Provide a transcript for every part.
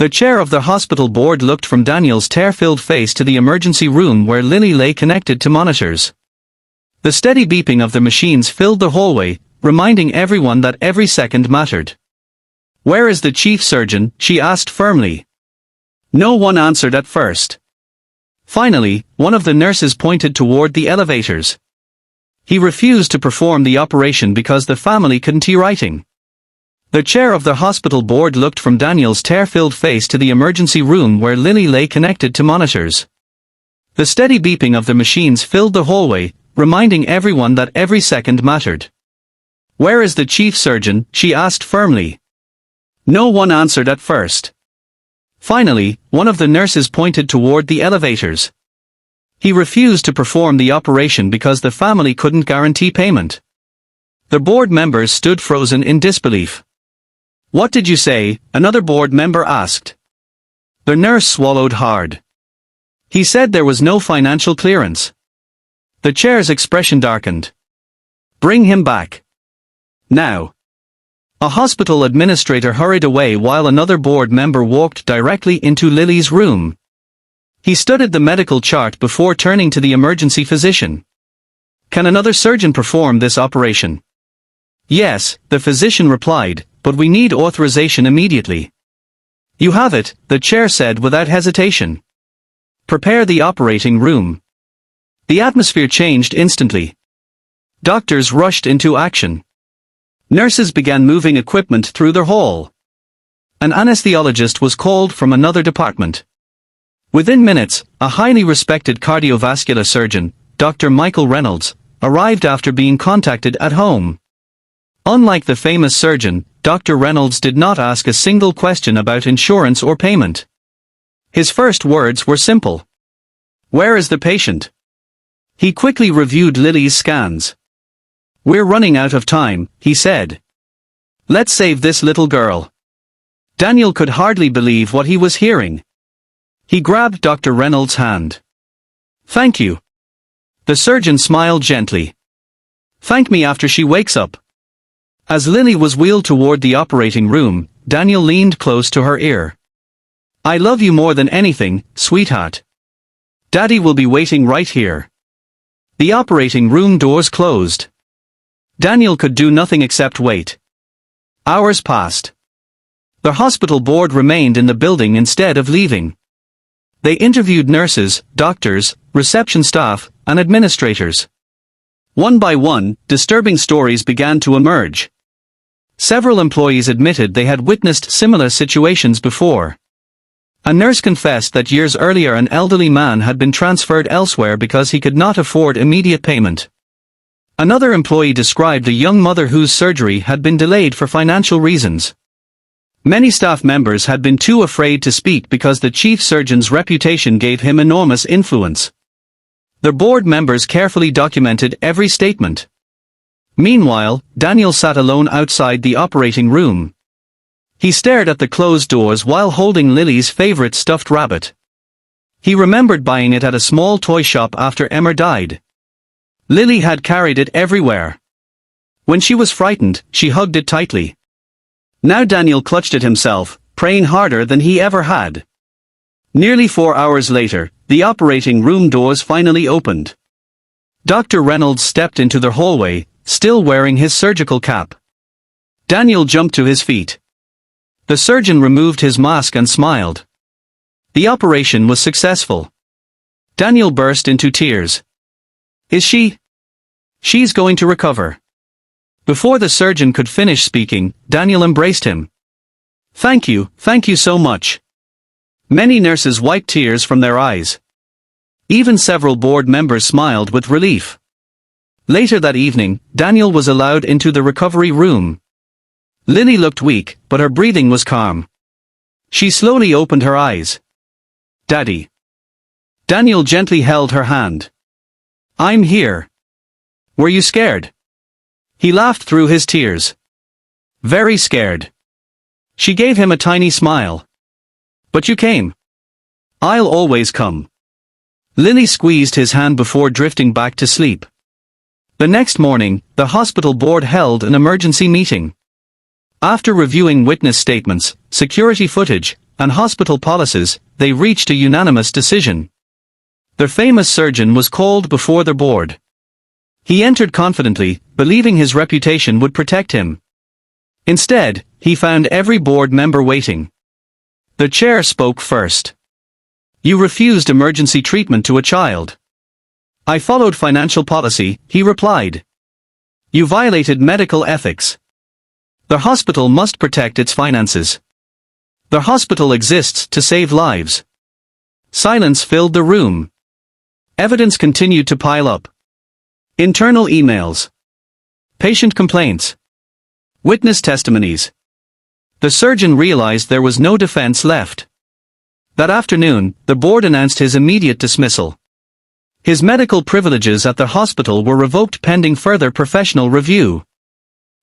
The chair of the hospital board looked from Daniel's tear-filled face to the emergency room where Lily lay connected to monitors. The steady beeping of the machines filled the hallway, reminding everyone that every second mattered. "Where is the chief surgeon?" she asked firmly. No one answered at first. Finally, one of the nurses pointed toward the elevators. He refused to perform the operation because the family couldn't hear writing. The chair of the hospital board looked from Daniel's tear-filled face to the emergency room where Lily lay connected to monitors. The steady beeping of the machines filled the hallway, reminding everyone that every second mattered. "Where is the chief surgeon?" she asked firmly. No one answered at first. Finally, one of the nurses pointed toward the elevators. He refused to perform the operation because the family couldn't guarantee payment. The board members stood frozen in disbelief. "What did you say?" another board member asked. The nurse swallowed hard. "He said there was no financial clearance." The chair's expression darkened. "Bring him back. Now." A hospital administrator hurried away while another board member walked directly into Lily's room. He studied the medical chart before turning to the emergency physician. "Can another surgeon perform this operation?" "Yes," the physician replied, "but we need authorization immediately." "You have it," the chair said without hesitation. "Prepare the operating room." The atmosphere changed instantly. Doctors rushed into action. Nurses began moving equipment through the hall. An anesthesiologist was called from another department. Within minutes, a highly respected cardiovascular surgeon, Dr. Michael Reynolds, arrived after being contacted at home. Unlike the famous surgeon, Dr. Reynolds did not ask a single question about insurance or payment. His first words were simple. "Where is the patient?" He quickly reviewed Lily's scans. "We're running out of time," he said. "Let's save this little girl." Daniel could hardly believe what he was hearing. He grabbed Dr. Reynolds' hand. "Thank you." The surgeon smiled gently. "Thank me after she wakes up." As Lily was wheeled toward the operating room, Daniel leaned close to her ear. "I love you more than anything, sweetheart. Daddy will be waiting right here." The operating room doors closed. Daniel could do nothing except wait. Hours passed. The hospital board remained in the building instead of leaving. They interviewed nurses, doctors, reception staff, and administrators. One by one, disturbing stories began to emerge. Several employees admitted they had witnessed similar situations before. A nurse confessed that years earlier an elderly man had been transferred elsewhere because he could not afford immediate payment. Another employee described a young mother whose surgery had been delayed for financial reasons. Many staff members had been too afraid to speak because the chief surgeon's reputation gave him enormous influence. The board members carefully documented every statement. Meanwhile, Daniel sat alone outside the operating room. He stared at the closed doors while holding Lily's favorite stuffed rabbit. He remembered buying it at a small toy shop after Emma died. Lily had carried it everywhere. When she was frightened, she hugged it tightly. Now Daniel clutched it himself, praying harder than he ever had. Nearly 4 hours later, the operating room doors finally opened. Dr. Reynolds stepped into the hallway, still wearing his surgical cap. Daniel jumped to his feet. The surgeon removed his mask and smiled. The operation was successful. Daniel burst into tears. "Is she? She's going to recover." Before the surgeon could finish speaking, Daniel embraced him. Thank you so much." Many nurses wiped tears from their eyes. Even several board members smiled with relief. Later that evening, Daniel was allowed into the recovery room. Lily looked weak, but her breathing was calm. She slowly opened her eyes. "Daddy." Daniel gently held her hand. "I'm here. Were you scared?" He laughed through his tears. "Very scared." She gave him a tiny smile. "But you came." "I'll always come." Lily squeezed his hand before drifting back to sleep. The next morning, the hospital board held an emergency meeting. After reviewing witness statements, security footage, and hospital policies, they reached a unanimous decision. Their famous surgeon was called before their board. He entered confidently, believing his reputation would protect him. Instead, he found every board member waiting. The chair spoke first. "You refused emergency treatment to a child." "I followed financial policy," he replied. "You violated medical ethics." The hospital must protect its finances. The hospital exists to save lives. Silence filled the room. Evidence continued to pile up. Internal emails. Patient complaints. Witness testimonies. The surgeon realized there was no defense left. That afternoon, the board announced his immediate dismissal. His medical privileges at the hospital were revoked pending further professional review.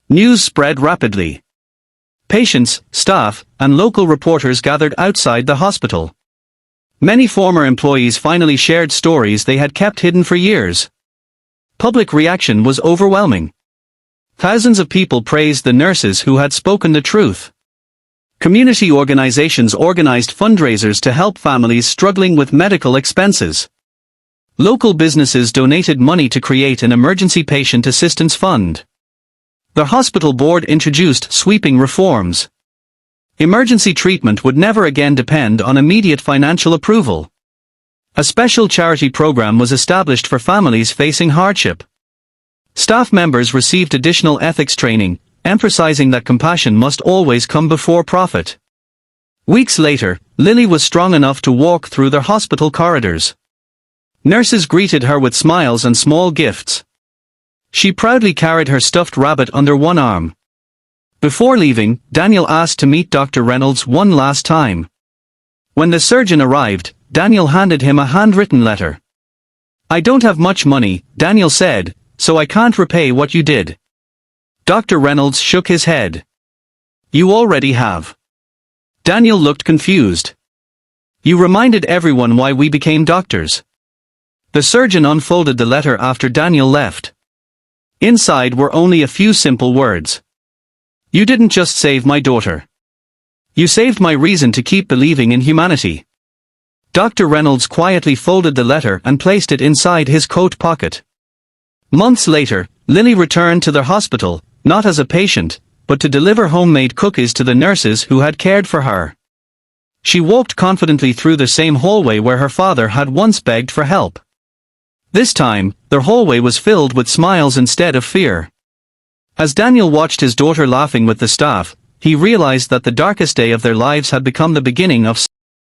News spread rapidly. Patients, staff, and local reporters gathered outside the hospital. Many former employees finally shared stories they had kept hidden for years. Public reaction was overwhelming. Thousands of people praised the nurses who had spoken the truth. Community organizations organized fundraisers to help families struggling with medical expenses. Local businesses donated money to create an emergency patient assistance fund. The hospital board introduced sweeping reforms. Emergency treatment would never again depend on immediate financial approval. A special charity program was established for families facing hardship. Staff members received additional ethics training, emphasizing that compassion must always come before profit. Weeks later, Lily was strong enough to walk through the hospital corridors. Nurses greeted her with smiles and small gifts. She proudly carried her stuffed rabbit under one arm. Before leaving, Daniel asked to meet Dr. Reynolds one last time. When the surgeon arrived, Daniel handed him a handwritten letter. "I don't have much money," Daniel said, "so I can't repay what you did." Dr. Reynolds shook his head. "You already have." Daniel looked confused. "You reminded everyone why we became doctors." The surgeon unfolded the letter after Daniel left. Inside were only a few simple words. "You didn't just save my daughter. You saved my reason to keep believing in humanity." Dr. Reynolds quietly folded the letter and placed it inside his coat pocket. Months later, Lily returned to the hospital, not as a patient, but to deliver homemade cookies to the nurses who had cared for her. She walked confidently through the same hallway where her father had once begged for help. This time, their hallway was filled with smiles instead of fear. As Daniel watched his daughter laughing with the staff, he realized that the darkest day of their lives had become the beginning of